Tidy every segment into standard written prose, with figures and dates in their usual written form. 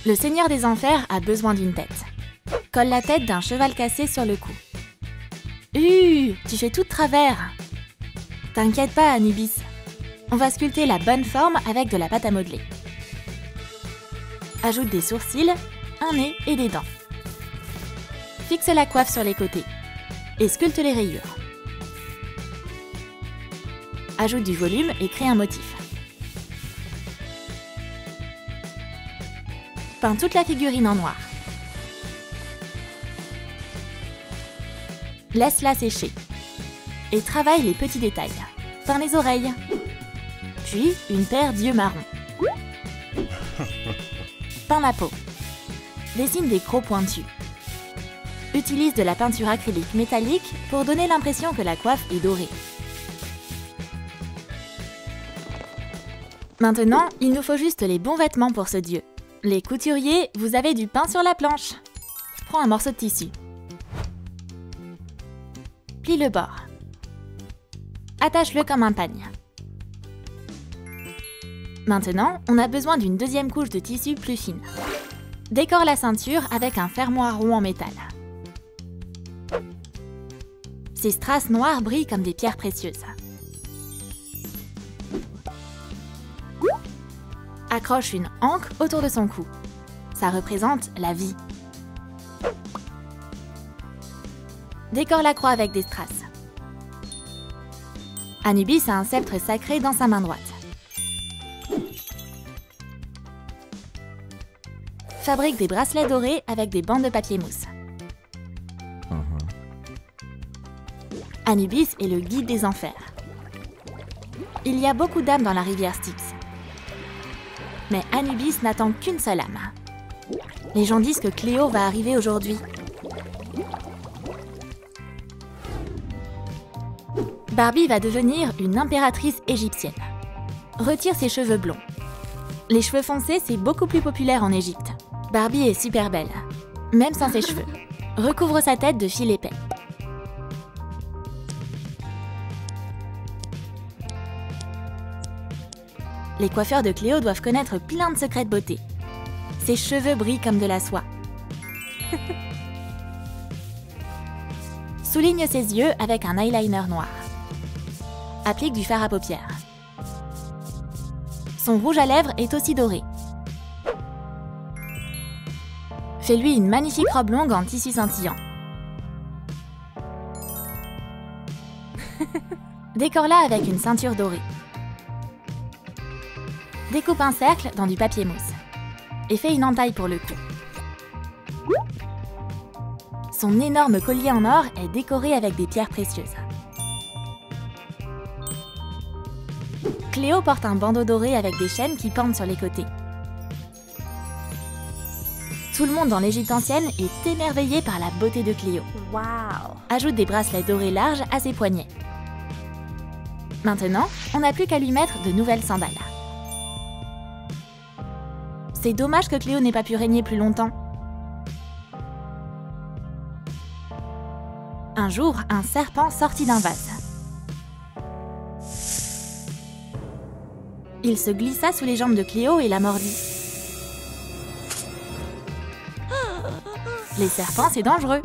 Le Seigneur des Enfers a besoin d'une tête. Colle la tête d'un cheval cassé sur le cou. Tu fais tout de travers. T'inquiète pas, Anubis. On va sculpter la bonne forme avec de la pâte à modeler. Ajoute des sourcils, un nez et des dents. Fixe la coiffe sur les côtés et sculpte les rayures. Ajoute du volume et crée un motif. Peins toute la figurine en noir. Laisse-la sécher. Et travaille les petits détails. Peins les oreilles. Puis une paire d'yeux marrons. Peins la peau. Dessine des crocs pointus. Utilise de la peinture acrylique métallique pour donner l'impression que la coiffe est dorée. Maintenant, il nous faut juste les bons vêtements pour ce dieu. Les couturiers, vous avez du pain sur la planche. Prends un morceau de tissu. Plie le bord. Attache-le comme un pagne. Maintenant, on a besoin d'une deuxième couche de tissu plus fine. Décore la ceinture avec un fermoir rond en métal. Ces strass noirs brillent comme des pierres précieuses. Accroche une anque autour de son cou. Ça représente la vie. Décore la croix avec des strass. Anubis a un sceptre sacré dans sa main droite. Fabrique des bracelets dorés avec des bandes de papier mousse. Anubis est le guide des enfers. Il y a beaucoup d'âmes dans la rivière Styx. Mais Anubis n'attend qu'une seule âme. Les gens disent que Cléo va arriver aujourd'hui. Barbie va devenir une impératrice égyptienne. Retire ses cheveux blonds. Les cheveux foncés, c'est beaucoup plus populaire en Égypte. Barbie est super belle, même sans ses cheveux. Recouvre sa tête de fil épais. Les coiffeurs de Cléo doivent connaître plein de secrets de beauté. Ses cheveux brillent comme de la soie. Souligne ses yeux avec un eyeliner noir. Applique du fard à paupières. Son rouge à lèvres est aussi doré. Fais-lui une magnifique robe longue en tissu scintillant. Décore-la avec une ceinture dorée. Découpe un cercle dans du papier mousse et fais une entaille pour le cou. Son énorme collier en or est décoré avec des pierres précieuses. Cléo porte un bandeau doré avec des chaînes qui pendent sur les côtés. Tout le monde dans l'Égypte ancienne est émerveillé par la beauté de Cléo. Wow! Ajoute des bracelets dorés larges à ses poignets. Maintenant, on n'a plus qu'à lui mettre de nouvelles sandales. C'est dommage que Cléo n'ait pas pu régner plus longtemps. Un jour, un serpent sortit d'un vase. Il se glissa sous les jambes de Cléo et la mordit. Les serpents, c'est dangereux.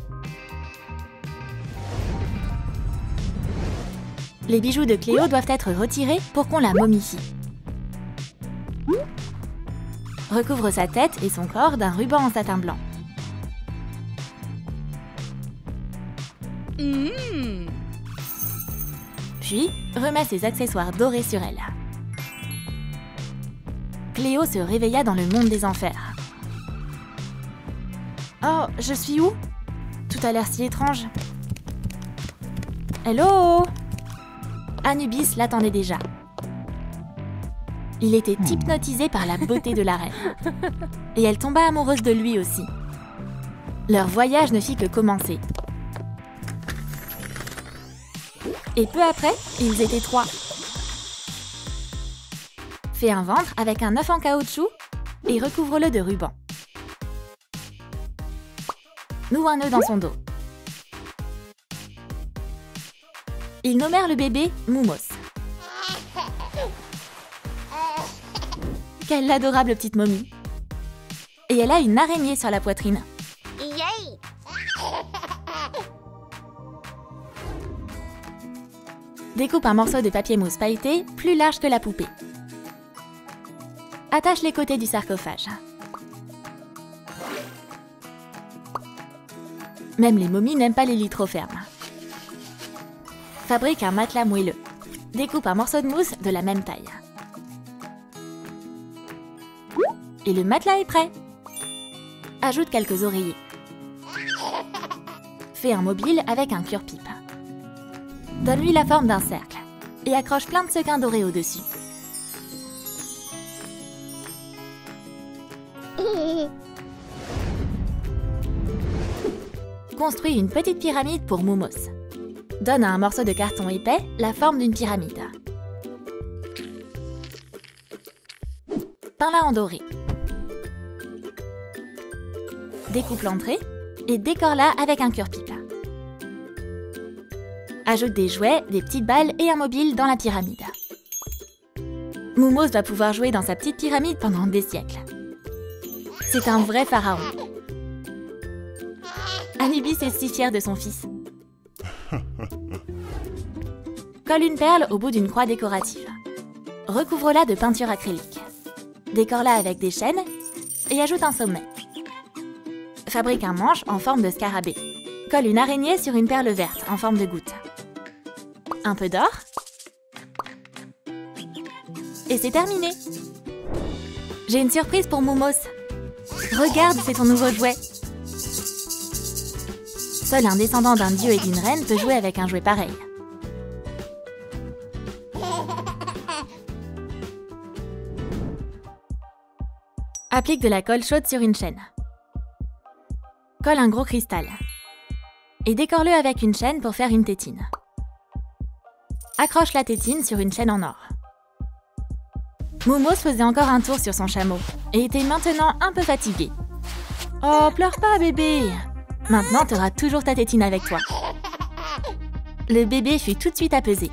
Les bijoux de Cléo doivent être retirés pour qu'on la momifie. Recouvre sa tête et son corps d'un ruban en satin blanc. Puis, remet ses accessoires dorés sur elle. Cléo se réveilla dans le monde des enfers. Oh, je suis où? Tout a l'air si étrange. Hello! Anubis l'attendait déjà. Il était hypnotisé par la beauté de la reine. Et elle tomba amoureuse de lui aussi. Leur voyage ne fit que commencer. Et peu après, ils étaient 3. Fais un ventre avec un œuf en caoutchouc et recouvre-le de ruban. Noue un nœud dans son dos. Ils nommèrent le bébé Moumos. Quelle adorable petite momie! Et elle a une araignée sur la poitrine. Yay! Découpe un morceau de papier mousse pailleté plus large que la poupée. Attache les côtés du sarcophage. Même les momies n'aiment pas les lits trop fermes. Fabrique un matelas moelleux. Découpe un morceau de mousse de la même taille. Et le matelas est prêt. Ajoute quelques oreillers. Fais un mobile avec un cure-pipe. Donne-lui la forme d'un cercle et accroche plein de sequins dorés au-dessus. Construis une petite pyramide pour Moumos. Donne à un morceau de carton épais la forme d'une pyramide. Peins-la en doré. Découpe l'entrée et décore-la avec un cure-pipe. Ajoute des jouets, des petites balles et un mobile dans la pyramide. Moumos va pouvoir jouer dans sa petite pyramide pendant des siècles. C'est un vrai pharaon. Anubis est si fier de son fils. Colle une perle au bout d'une croix décorative. Recouvre-la de peinture acrylique. Décore-la avec des chaînes et ajoute un sommet. Fabrique un manche en forme de scarabée. Colle une araignée sur une perle verte en forme de goutte. Un peu d'or. Et c'est terminé. J'ai une surprise pour Moumos. Regarde, c'est ton nouveau jouet. Seul un descendant d'un dieu et d'une reine peut jouer avec un jouet pareil. Applique de la colle chaude sur une chaîne. Colle un gros cristal. Et décore-le avec une chaîne pour faire une tétine. Accroche la tétine sur une chaîne en or. Moumos faisait encore un tour sur son chameau et était maintenant un peu fatigué. Oh, pleure pas, bébé! Maintenant, tu auras toujours ta tétine avec toi. Le bébé fut tout de suite apaisé.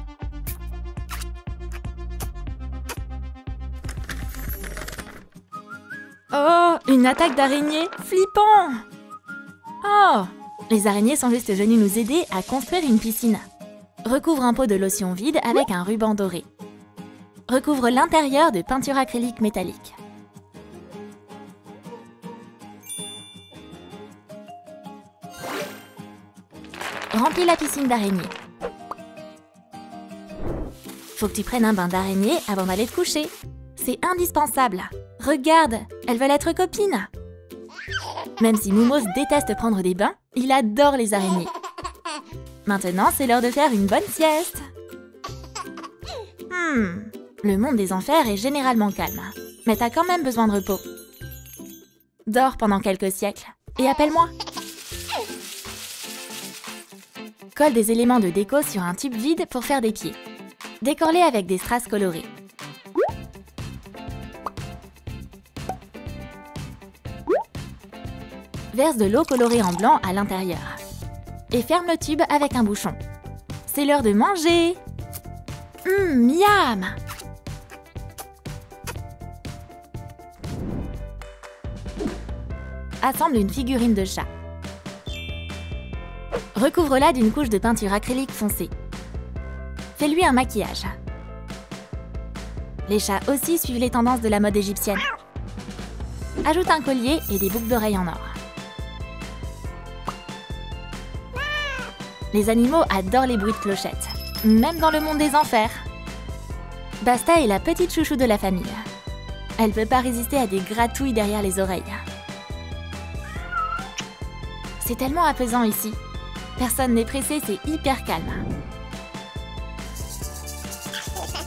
Oh, une attaque d'araignée! Flippant! Oh! Les araignées sont juste venues nous aider à construire une piscine. Recouvre un pot de lotion vide avec un ruban doré. Recouvre l'intérieur de peinture acrylique métallique. Remplis la piscine d'araignées. Faut que tu prennes un bain d'araignée avant d'aller te coucher. C'est indispensable. Regarde, elles veulent être copines. Même si Moumos déteste prendre des bains, il adore les araignées. Maintenant, c'est l'heure de faire une bonne sieste. Le monde des enfers est généralement calme, mais t'as quand même besoin de repos. Dors pendant quelques siècles et appelle-moi. Colle des éléments de déco sur un tube vide pour faire des pieds. Décore-les avec des strass colorés. Verse de l'eau colorée en blanc à l'intérieur. Et ferme le tube avec un bouchon. C'est l'heure de manger! Miam! Assemble une figurine de chat. Recouvre-la d'une couche de peinture acrylique foncée. Fais-lui un maquillage. Les chats aussi suivent les tendances de la mode égyptienne. Ajoute un collier et des boucles d'oreilles en or. Les animaux adorent les bruits de clochettes, même dans le monde des enfers. Basta est la petite chouchou de la famille. Elle ne peut pas résister à des gratouilles derrière les oreilles. C'est tellement apaisant ici. Personne n'est pressé, c'est hyper calme.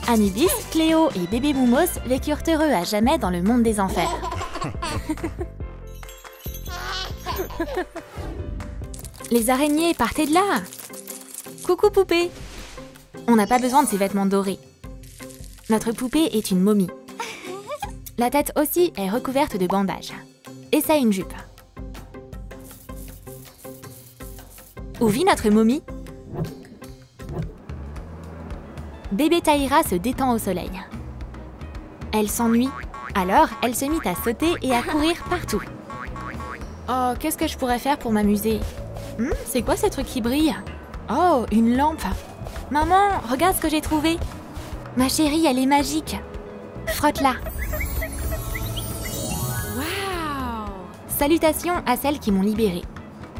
Anubis, Cléo et bébé Moumos vécurent heureux à jamais dans le monde des enfers. Les araignées, partez de là! Coucou poupée! On n'a pas besoin de ces vêtements dorés. Notre poupée est une momie. La tête aussi est recouverte de bandages. Et ça, une jupe. Où vit notre momie? Bébé Tahira se détend au soleil. Elle s'ennuie, alors elle se mit à sauter et à courir partout. Oh, qu'est-ce que je pourrais faire pour m'amuser? C'est quoi ce truc qui brille? Oh, une lampe. Maman, regarde ce que j'ai trouvé. Ma chérie, elle est magique. Frotte-la. Wow! Salutations à celles qui m'ont libérée.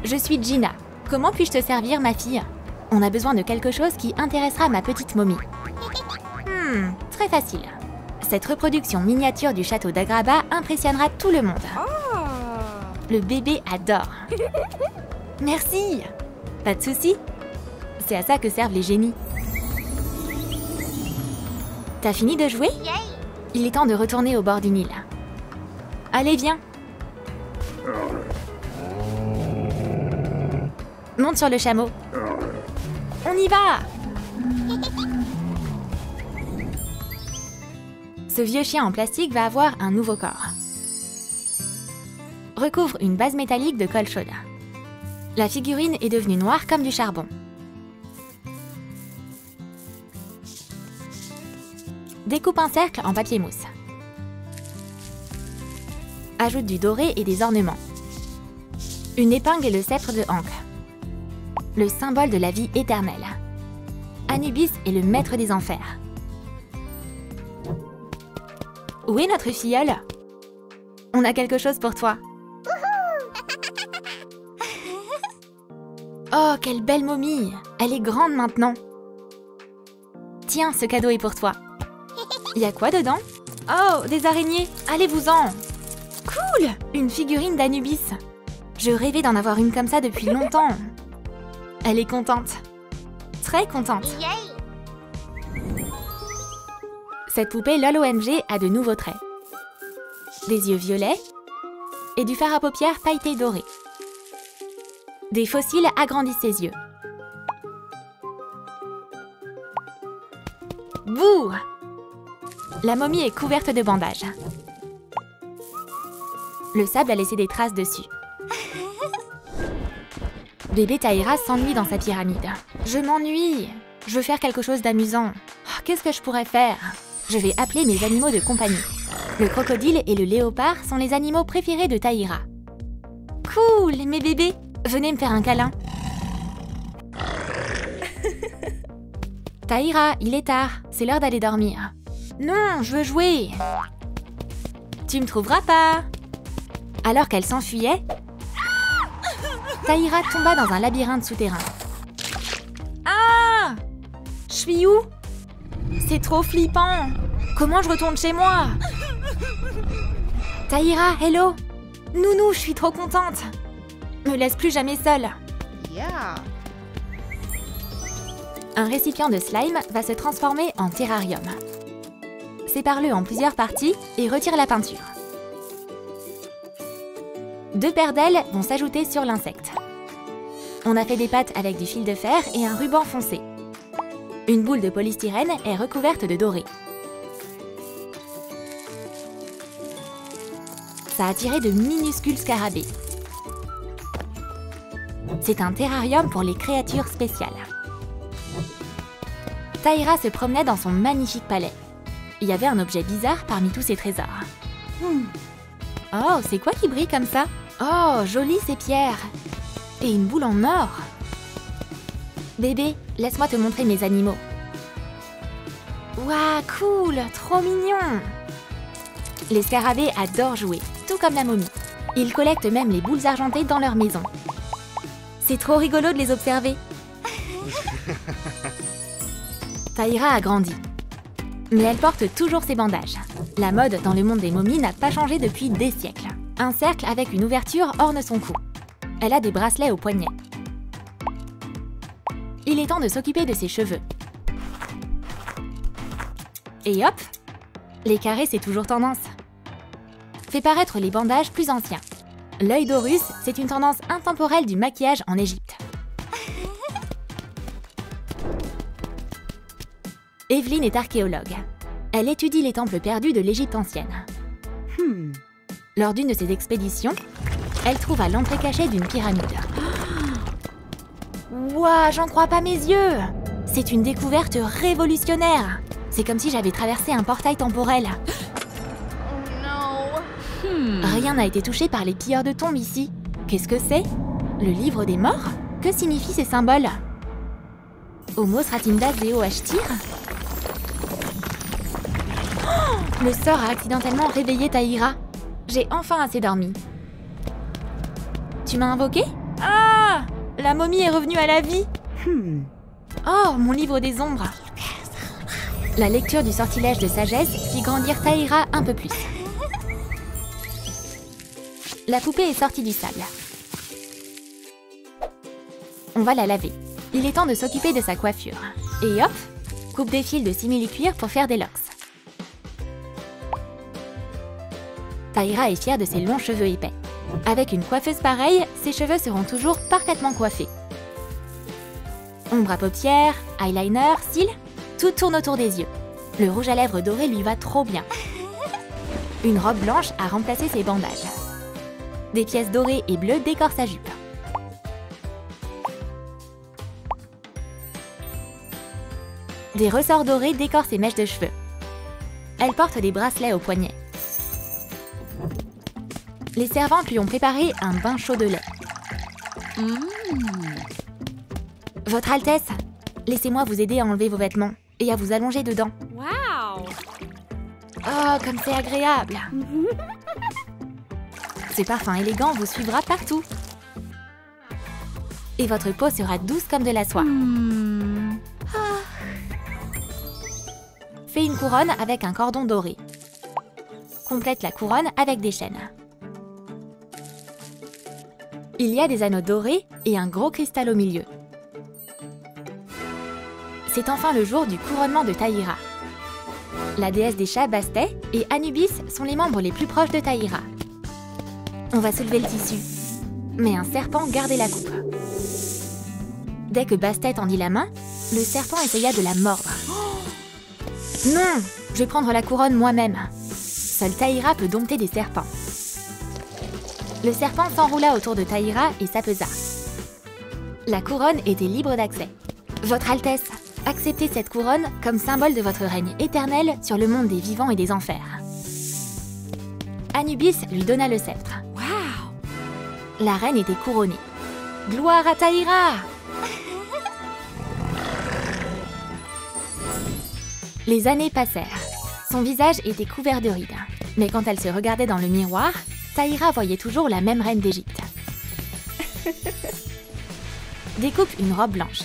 Je suis Gina. Comment puis-je te servir, ma fille? On a besoin de quelque chose qui intéressera ma petite momie. Très facile. Cette reproduction miniature du château d'Agraba impressionnera tout le monde. Oh! Le bébé adore. Merci. Pas de souci. C'est à ça que servent les génies. T'as fini de jouer? Il est temps de retourner au bord du Nil. Allez, viens. Monte sur le chameau. On y va! Ce vieux chien en plastique va avoir un nouveau corps. Recouvre une base métallique de colle chaude. La figurine est devenue noire comme du charbon. Découpe un cercle en papier mousse. Ajoute du doré et des ornements. Une épingle et le sceptre de Ankh. Le symbole de la vie éternelle. Anubis est le maître des enfers. Où est notre filleule? On a quelque chose pour toi. Oh, quelle belle momie! Elle est grande maintenant. Tiens, ce cadeau est pour toi. Y a quoi dedans? Oh, des araignées! Allez-vous-en! Cool! Une figurine d'Anubis. Je rêvais d'en avoir une comme ça depuis longtemps. Elle est contente. Très contente. Cette poupée LOL OMG a de nouveaux traits. Des yeux violets et du fard à paupières pailleté doré. Des fossiles agrandissent ses yeux. Bouh! La momie est couverte de bandages. Le sable a laissé des traces dessus. Bébé Taïra s'ennuie dans sa pyramide. Je m'ennuie. Je veux faire quelque chose d'amusant. Oh, qu'est-ce que je pourrais faire? Je vais appeler mes animaux de compagnie. Le crocodile et le léopard sont les animaux préférés de Taïra. Cool, mes bébés! Venez me faire un câlin. Taïra, il est tard. C'est l'heure d'aller dormir. Non, je veux jouer. Tu me trouveras pas. Alors qu'elle s'enfuyait, Taïra tomba dans un labyrinthe souterrain. Ah! Je suis où? C'est trop flippant. Comment je retourne chez moi? Taïra, hello. Nounou, je suis trop contente. Me laisse plus jamais seule. Yeah! Un récipient de slime va se transformer en terrarium. Sépare-le en plusieurs parties et retire la peinture. 2 paires d'ailes vont s'ajouter sur l'insecte. On a fait des pattes avec du fil de fer et un ruban foncé. Une boule de polystyrène est recouverte de doré. Ça a attiré de minuscules scarabées. C'est un terrarium pour les créatures spéciales. Taïra se promenait dans son magnifique palais. Il y avait un objet bizarre parmi tous ces trésors. Oh, c'est quoi qui brille comme ça? Oh, joli ces pierres! Et une boule en or! Bébé, laisse-moi te montrer mes animaux. Waouh, cool! Trop mignon! Les scarabées adorent jouer, tout comme la momie. Ils collectent même les boules argentées dans leur maison. C'est trop rigolo de les observer. Taïra a grandi. Mais elle porte toujours ses bandages. La mode dans le monde des momies n'a pas changé depuis des siècles. Un cercle avec une ouverture orne son cou. Elle a des bracelets aux poignets. Il est temps de s'occuper de ses cheveux. Et hop! Les carrés, c'est toujours tendance. Fait paraître les bandages plus anciens. L'œil d'Horus, c'est une tendance intemporelle du maquillage en Égypte. Evelyne est archéologue. Elle étudie les temples perdus de l'Égypte ancienne. Lors d'une de ses expéditions, elle trouve à l'entrée cachée d'une pyramide. Ouah, j'en crois pas mes yeux! C'est une découverte révolutionnaire! C'est comme si j'avais traversé un portail temporel. Oh non! Rien n'a été touché par les pilleurs de tombes ici. Qu'est-ce que c'est? Le livre des morts? Que signifient ces symboles? Homo Sratinda Zeo Ashtir? Oh, le sort a accidentellement réveillé Taïra. J'ai enfin assez dormi. Tu m'as invoqué? Ah! La momie est revenue à la vie. Oh, mon livre des ombres. La lecture du sortilège de sagesse fit grandir Taïra un peu plus. La poupée est sortie du sable. On va la laver. Il est temps de s'occuper de sa coiffure. Et hop, coupe des fils de simili-cuir pour faire des locks. Taïra est fière de ses longs cheveux épais. Avec une coiffeuse pareille, ses cheveux seront toujours parfaitement coiffés. Ombre à paupières, eyeliner, cils, tout tourne autour des yeux. Le rouge à lèvres doré lui va trop bien. Une robe blanche a remplacé ses bandages. Des pièces dorées et bleues décorent sa jupe. Des ressorts dorés décorent ses mèches de cheveux. Elle porte des bracelets aux poignets. Les servantes lui ont préparé un bain chaud de lait. Votre Altesse, laissez-moi vous aider à enlever vos vêtements et à vous allonger dedans. Wow! Oh, comme c'est agréable! Ce parfum élégant vous suivra partout. Et votre peau sera douce comme de la soie. Fais une couronne avec un cordon doré. Complète la couronne avec des chaînes. Il y a des anneaux dorés et un gros cristal au milieu. C'est enfin le jour du couronnement de Taïra. La déesse des chats, Bastet, et Anubis sont les membres les plus proches de Taïra. On va soulever le tissu. Mais un serpent gardait la coupe. Dès que Bastet tendit la main, le serpent essaya de la mordre. Non, je vais prendre la couronne moi-même. Seule Taïra peut dompter des serpents. Le serpent s'enroula autour de Taïra et s'apaisa. La couronne était libre d'accès. Votre Altesse, acceptez cette couronne comme symbole de votre règne éternel sur le monde des vivants et des enfers. Anubis lui donna le sceptre. Wow! La reine était couronnée. Gloire à Taïra! Les années passèrent. Son visage était couvert de rides. Mais quand elle se regardait dans le miroir, Taïra voyait toujours la même reine d'Égypte. Découpe une robe blanche.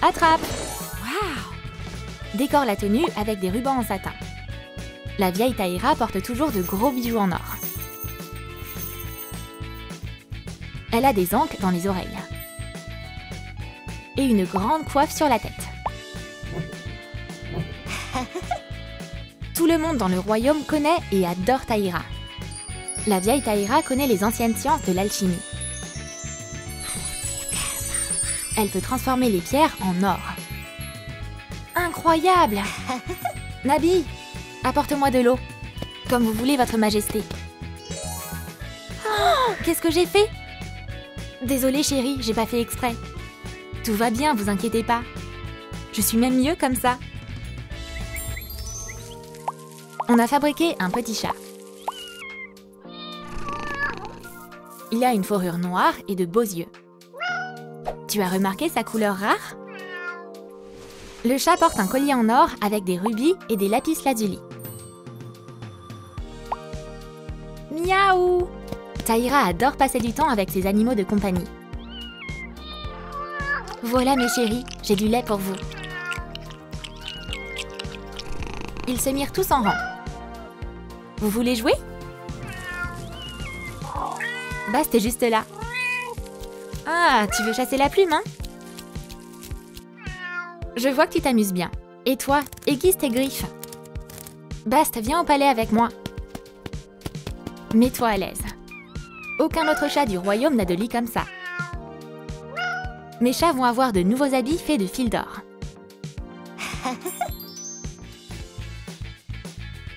Attrape! Wow! Décore la tenue avec des rubans en satin. La vieille Taïra porte toujours de gros bijoux en or. Elle a des ancres dans les oreilles. Et une grande coiffe sur la tête. Tout le monde dans le royaume connaît et adore Taïra. La vieille Taïra connaît les anciennes sciences de l'alchimie. Elle peut transformer les pierres en or. Incroyable! Nabi, apporte-moi de l'eau. Comme vous voulez, votre majesté. Oh, qu'est-ce que j'ai fait? Désolée chérie, j'ai pas fait exprès. Tout va bien, vous inquiétez pas. Je suis même mieux comme ça. On a fabriqué un petit chat. Il a une fourrure noire et de beaux yeux. Tu as remarqué sa couleur rare? Le chat porte un collier en or avec des rubis et des lapis lazuli. Miaou! Taïra adore passer du temps avec ses animaux de compagnie. Voilà mes chéris, j'ai du lait pour vous. Ils se mirent tous en rang. Vous voulez jouer? Bast est juste là. Ah, tu veux chasser la plume, hein? Je vois que tu t'amuses bien. Et toi, aiguise tes griffes. Bast, viens au palais avec moi. Mets-toi à l'aise. Aucun autre chat du royaume n'a de lit comme ça. Mes chats vont avoir de nouveaux habits faits de fil d'or.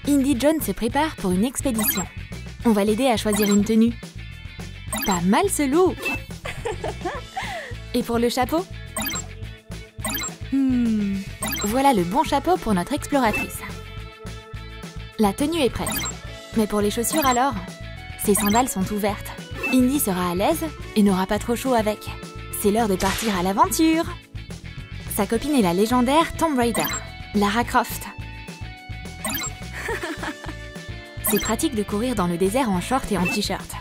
Indy John se prépare pour une expédition. On va l'aider à choisir une tenue. Pas mal ce look! Et pour le chapeau? Voilà le bon chapeau pour notre exploratrice. La tenue est prête. Mais pour les chaussures alors? Ses sandales sont ouvertes. Indy sera à l'aise et n'aura pas trop chaud avec. C'est l'heure de partir à l'aventure. Sa copine est la légendaire Tomb Raider, Lara Croft. C'est pratique de courir dans le désert en short et en t-shirt.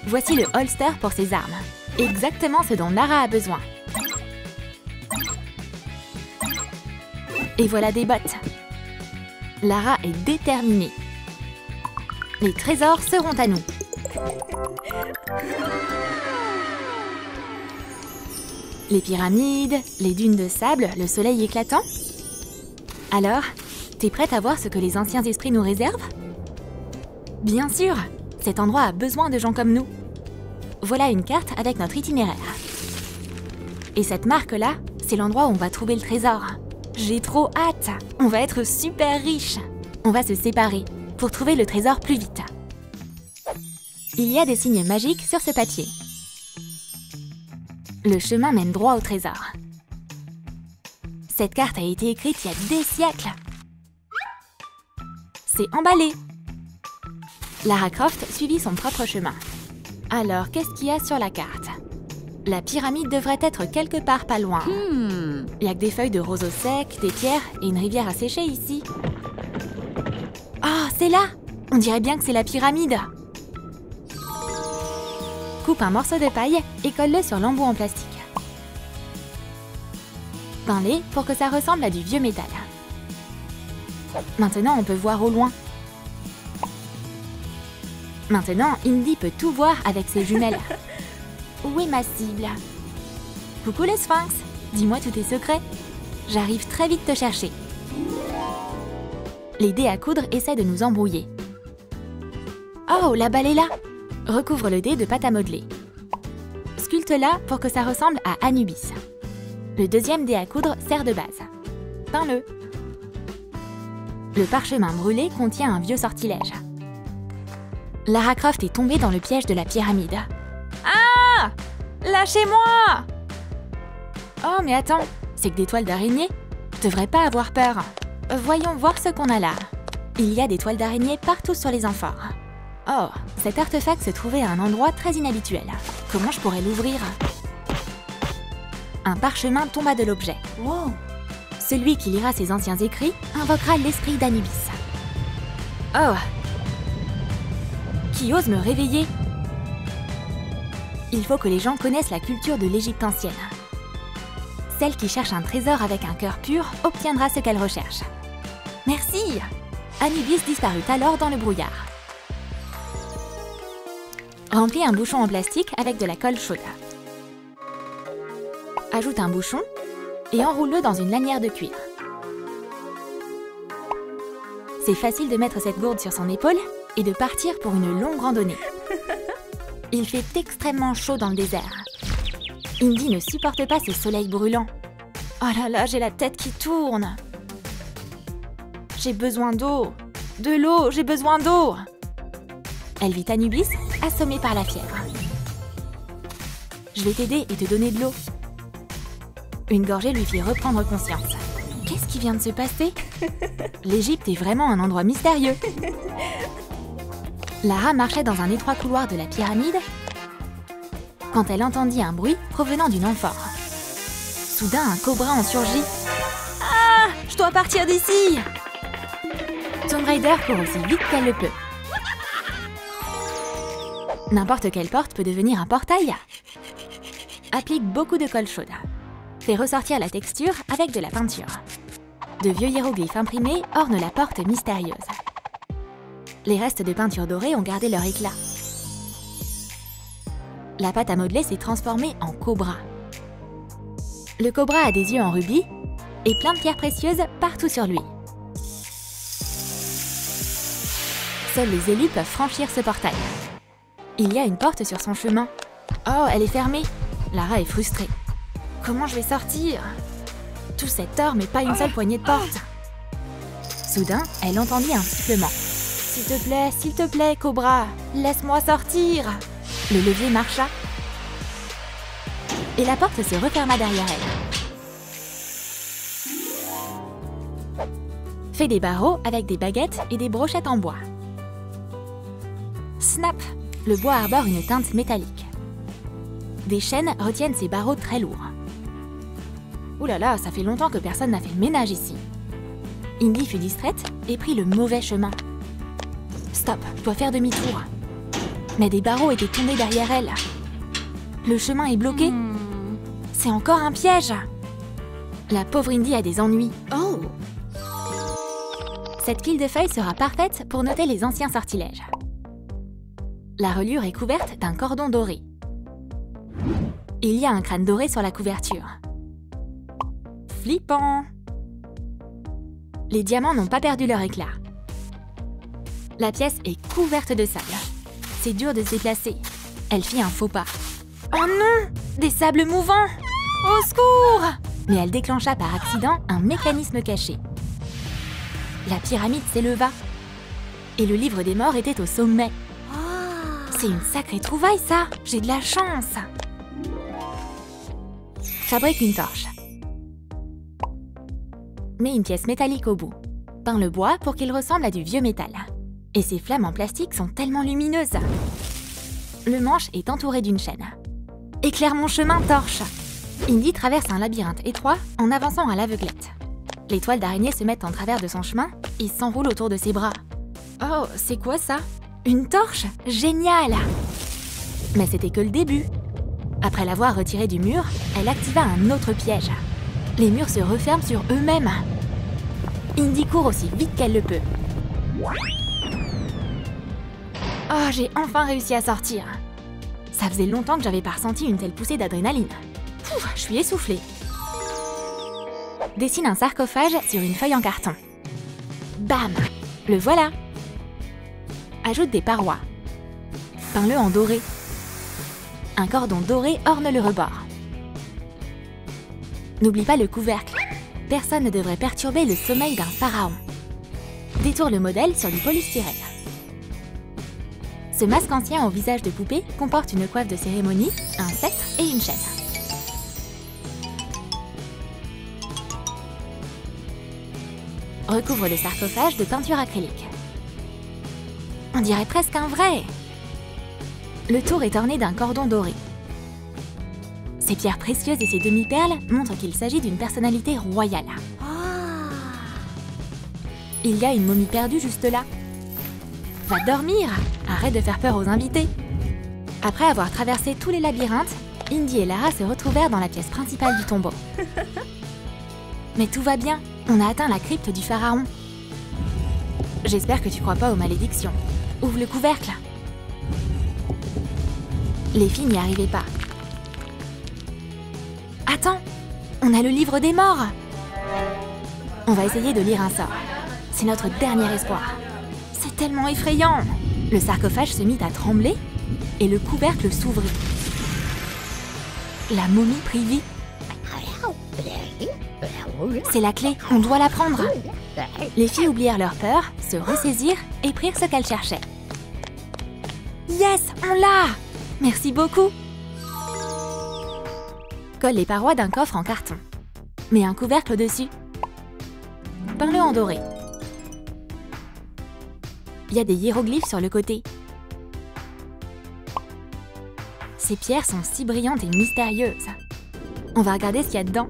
Voici le holster pour ses armes. Exactement ce dont Lara a besoin. Et voilà des bottes. Lara est déterminée. Les trésors seront à nous. Les pyramides, les dunes de sable, le soleil éclatant. Alors, t'es prête à voir ce que les anciens esprits nous réservent? Bien sûr, cet endroit a besoin de gens comme nous. Voilà une carte avec notre itinéraire. Et cette marque-là, c'est l'endroit où on va trouver le trésor. J'ai trop hâte! On va être super riches! On va se séparer pour trouver le trésor plus vite. Il y a des signes magiques sur ce papier. Le chemin mène droit au trésor. Cette carte a été écrite il y a des siècles. C'est emballé. Lara Croft suivit son propre chemin. Alors, qu'est-ce qu'il y a sur la carte? La pyramide devrait être quelque part pas loin. Il n'y a que des feuilles de roseau sec, des pierres et une rivière à sécher ici. Oh, c'est là! On dirait bien que c'est la pyramide. Coupe un morceau de paille et colle-le sur l'embout en plastique. Peins-les pour que ça ressemble à du vieux métal. Maintenant, on peut voir au loin. Maintenant, Indy peut tout voir avec ses jumelles. Où est ma cible? Coucou les sphinx, dis-moi tous tes secrets. J'arrive très vite te chercher. Les dés à coudre essaient de nous embrouiller. Oh, la balle est là! Recouvre le dé de pâte à modeler. Sculpte-la pour que ça ressemble à Anubis. Le deuxième dé à coudre sert de base. Peins-le. Le parchemin brûlé contient un vieux sortilège. Lara Croft est tombée dans le piège de la pyramide. Ah! Lâchez-moi! Oh, mais attends, c'est que des toiles d'araignée? Je devrais pas avoir peur. Voyons voir ce qu'on a là. Il y a des toiles d'araignée partout sur les amphores. Oh, cet artefact se trouvait à un endroit très inhabituel. Comment je pourrais l'ouvrir? Un parchemin tomba de l'objet. Wow! Celui qui lira ses anciens écrits invoquera l'esprit d'Anubis. Oh! Qui ose me réveiller? Il faut que les gens connaissent la culture de l'Égypte ancienne. Celle qui cherche un trésor avec un cœur pur obtiendra ce qu'elle recherche. Merci! Anubis disparut alors dans le brouillard. Remplis un bouchon en plastique avec de la colle chaude. Ajoute un bouchon et enroule-le dans une lanière de cuir. C'est facile de mettre cette gourde sur son épaule et de partir pour une longue randonnée. Il fait extrêmement chaud dans le désert. Indy ne supporte pas ce soleil brûlant. Oh là là, j'ai la tête qui tourne. J'ai besoin d'eau. De l'eau, j'ai besoin d'eau. Elle vit Anubis, assommé par la fièvre. Je vais t'aider et te donner de l'eau. Une gorgée lui fit reprendre conscience. Qu'est-ce qui vient de se passer? L'Égypte est vraiment un endroit mystérieux. Lara marchait dans un étroit couloir de la pyramide quand elle entendit un bruit provenant d'une amphore. Soudain, un cobra en surgit. Ah! Je dois partir d'ici! Tomb Raider court aussi vite qu'elle le peut. N'importe quelle porte peut devenir un portail. Applique beaucoup de colle chaude. Fais ressortir la texture avec de la peinture. De vieux hiéroglyphes imprimés ornent la porte mystérieuse. Les restes de peinture dorée ont gardé leur éclat. La pâte à modeler s'est transformée en cobra. Le cobra a des yeux en rubis et plein de pierres précieuses partout sur lui. Seuls les élus peuvent franchir ce portail. Il y a une porte sur son chemin. Oh, elle est fermée. Lara est frustrée. Comment je vais sortir? Tout cet or, mais pas une seule poignée de porte. Soudain, elle entendit un sifflement. S'il te plaît, Cobra, laisse-moi sortir. Le levier marcha. Et la porte se referma derrière elle. fait des barreaux avec des baguettes et des brochettes en bois. Snap! Le bois arbore une teinte métallique. Des chaînes retiennent ces barreaux très lourds. Ouh là là, ça fait longtemps que personne n'a fait le ménage ici. Indy fut distraite et prit le mauvais chemin. Stop, je dois faire demi-tour. Mais des barreaux étaient tombés derrière elle. Le chemin est bloqué. C'est encore un piège. La pauvre Indy a des ennuis. Oh. Cette pile de feuilles sera parfaite pour noter les anciens sortilèges. La reliure est couverte d'un cordon doré. Il y a un crâne doré sur la couverture. Flippant! Les diamants n'ont pas perdu leur éclat. La pièce est couverte de sable. C'est dur de se déplacer. Elle fit un faux pas. Oh non! Des sables mouvants! Au secours! Mais elle déclencha par accident un mécanisme caché. La pyramide s'éleva. Et le livre des morts était au sommet. C'est une sacrée trouvaille, ça! J'ai de la chance! Fabrique une torche. Mets une pièce métallique au bout. Peins le bois pour qu'il ressemble à du vieux métal. Et ces flammes en plastique sont tellement lumineuses. Le manche est entouré d'une chaîne. Éclaire mon chemin, torche! Indy traverse un labyrinthe étroit en avançant à l'aveuglette. Les toiles d'araignée se mettent en travers de son chemin et s'enroulent autour de ses bras. Oh, c'est quoi ça? Une torche? Génial! Mais c'était que le début. Après l'avoir retirée du mur, elle activa un autre piège. Les murs se referment sur eux-mêmes. Indy court aussi vite qu'elle le peut. Oh, j'ai enfin réussi à sortir. Ça faisait longtemps que j'avais pas ressenti une telle poussée d'adrénaline. Je suis essoufflée. Dessine un sarcophage sur une feuille en carton. Bam! Le voilà! Ajoute des parois. Peins-le en doré. Un cordon doré orne le rebord. N'oublie pas le couvercle. Personne ne devrait perturber le sommeil d'un pharaon. Détourne le modèle sur du polystyrène. Ce masque ancien au visage de poupée comporte une coiffe de cérémonie, un sceptre et une chaîne. Recouvre le sarcophage de peinture acrylique. On dirait presque un vrai! Le tour est orné d'un cordon doré. Ces pierres précieuses et ces demi-perles montrent qu'il s'agit d'une personnalité royale. Il y a une momie perdue juste là. Va dormir! Arrête de faire peur aux invités! Après avoir traversé tous les labyrinthes, Indy et Lara se retrouvèrent dans la pièce principale du tombeau. Mais tout va bien, on a atteint la crypte du pharaon. J'espère que tu crois pas aux malédictions. Ouvre le couvercle. Les filles n'y arrivaient pas. Attends, on a le livre des morts. On va essayer de lire un sort. C'est notre dernier espoir. C'est tellement effrayant. Le sarcophage se mit à trembler et le couvercle s'ouvrit. La momie prit vie. C'est la clé, on doit la prendre. Les filles oublièrent leur peur, se ressaisirent et prirent ce qu'elles cherchaient. Yes, on l'a! Merci beaucoup! Colle les parois d'un coffre en carton. Mets un couvercle dessus. Peins-le en doré. Il y a des hiéroglyphes sur le côté. Ces pierres sont si brillantes et mystérieuses. On va regarder ce qu'il y a dedans.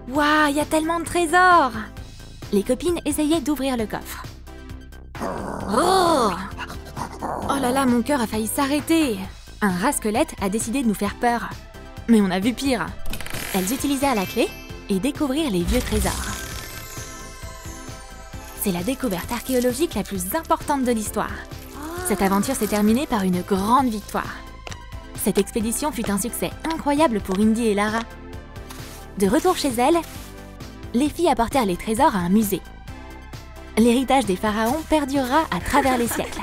Waouh, il y a tellement de trésors! Les copines essayaient d'ouvrir le coffre. Oh! Oh là là, mon cœur a failli s'arrêter! Un rat squelette a décidé de nous faire peur. Mais on a vu pire. Elles utilisèrent la clé et découvrirent les vieux trésors. C'est la découverte archéologique la plus importante de l'histoire. Cette aventure s'est terminée par une grande victoire. Cette expédition fut un succès incroyable pour Indy et Lara. De retour chez elles, les filles apportèrent les trésors à un musée. L'héritage des pharaons perdurera à travers les siècles.